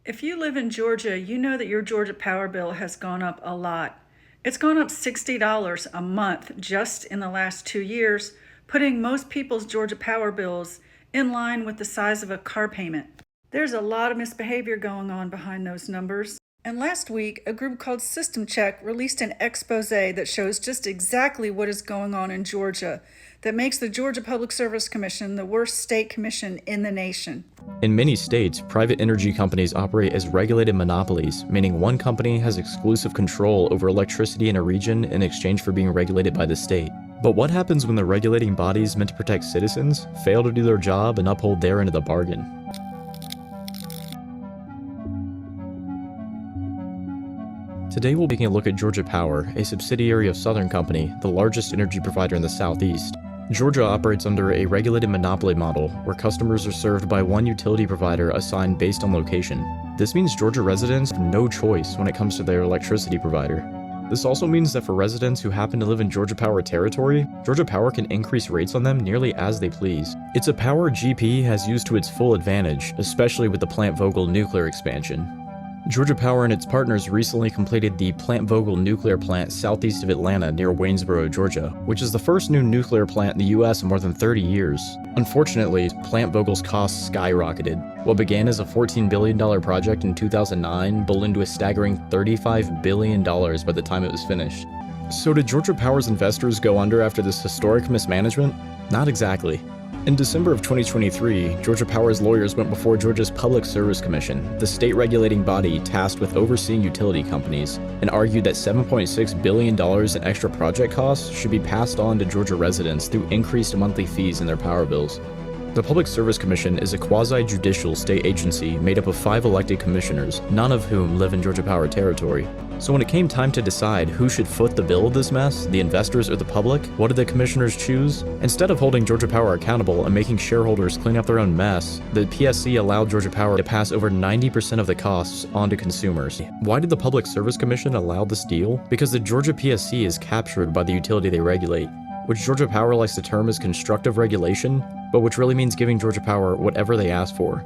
If you live in Georgia, you know that your Georgia power bill has gone up a lot. It's gone up $60 a month just in the last 2 years, putting most people's Georgia power bills in line with the size of a car payment. There's a lot of misbehavior going on behind those numbers. And last week, a group called System Check released an expose that shows just exactly what is going on in Georgia that makes the Georgia Public Service Commission the worst state commission in the nation. In many states, private energy companies operate as regulated monopolies, meaning one company has exclusive control over electricity in a region in exchange for being regulated by the state. But what happens when the regulating bodies meant to protect citizens fail to do their job and uphold their end of the bargain? Today we'll be taking a look at Georgia Power, a subsidiary of Southern Company, the largest energy provider in the Southeast. Georgia operates under a regulated monopoly model, where customers are served by one utility provider assigned based on location. This means Georgia residents have no choice when it comes to their electricity provider. This also means that for residents who happen to live in Georgia Power territory, Georgia Power can increase rates on them nearly as they please. It's a power GP has used to its full advantage, especially with the Plant Vogtle nuclear expansion. Georgia Power and its partners recently completed the Plant Vogtle nuclear plant southeast of Atlanta near Waynesboro, Georgia, which is the first new nuclear plant in the US in more than 30 years. Unfortunately, Plant Vogtle's costs skyrocketed. What began as a $14 billion project in 2009 ballooned to a staggering $35 billion by the time it was finished. So did Georgia Power's investors go under after this historic mismanagement? Not exactly. In December of 2023, Georgia Power's lawyers went before Georgia's Public Service Commission, the state regulating body tasked with overseeing utility companies, and argued that $7.6 billion in extra project costs should be passed on to Georgia residents through increased monthly fees in their power bills. The Public Service Commission is a quasi-judicial state agency made up of 5 elected commissioners, none of whom live in Georgia Power territory. So when it came time to decide who should foot the bill of this mess, the investors or the public, what did the commissioners choose? Instead of holding Georgia Power accountable and making shareholders clean up their own mess, the PSC allowed Georgia Power to pass over 90% of the costs on to consumers. Why did the Public Service Commission allow this deal? Because the Georgia PSC is captured by the utility they regulate, which Georgia Power likes to term as constructive regulation, but which really means giving Georgia Power whatever they ask for.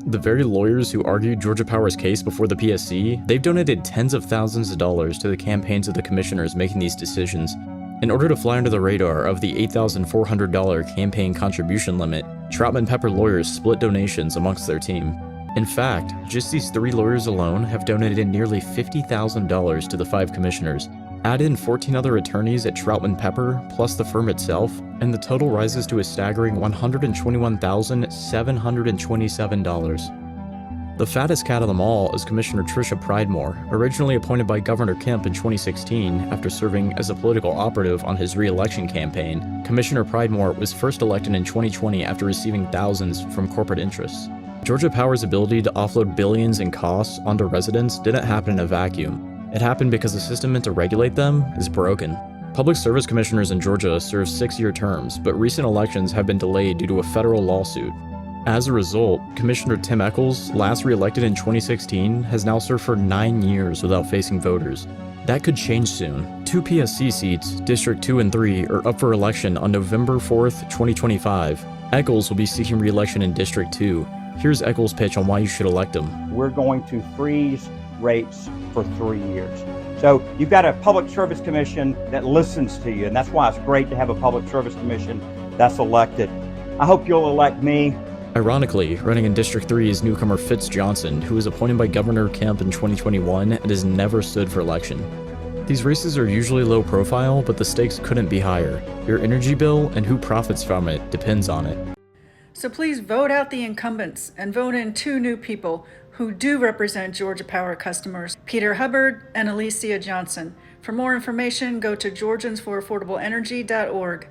The very lawyers who argued Georgia Power's case before the PSC, they've donated tens of thousands of dollars to the campaigns of the commissioners making these decisions. In order to fly under the radar of the $8,400 campaign contribution limit, Troutman Pepper lawyers split donations amongst their team. In fact, just these 3 lawyers alone have donated nearly $50,000 to the 5 commissioners. Add in 14 other attorneys at Troutman Pepper, plus the firm itself, and the total rises to a staggering $121,727. The fattest cat of them all is Commissioner Tricia Pridemore, originally appointed by Governor Kemp in 2016 after serving as a political operative on his re-election campaign. Commissioner Pridemore was first elected in 2020 after receiving thousands from corporate interests. Georgia Power's ability to offload billions in costs onto residents didn't happen in a vacuum. It happened because the system meant to regulate them is broken. Public service commissioners in Georgia serve 6-year terms, but recent elections have been delayed due to a federal lawsuit. As a result, Commissioner Tim Echols, last re-elected in 2016, has now served for 9 years without facing voters. That could change soon. 2 PSC seats, District 2 and 3, are up for election on November 4th, 2025. Echols will be seeking re-election in District 2. Here's Echols' pitch on why you should elect him. We're going to freeze rates for 3 years. So you've got a public service commission that listens to you, and that's why it's great to have a public service commission that's elected. I hope you'll elect me. Ironically, running in District 3 is newcomer Fitz Johnson, who was appointed by Governor Kemp in 2021 and has never stood for election. These races are usually low profile, but the stakes couldn't be higher. Your energy bill and who profits from it depends on it. So please vote out the incumbents and vote in 2 new people who do represent Georgia Power customers, Peter Hubbard and Alicia Johnson. For more information, go to georgiansforaffordableenergy.org.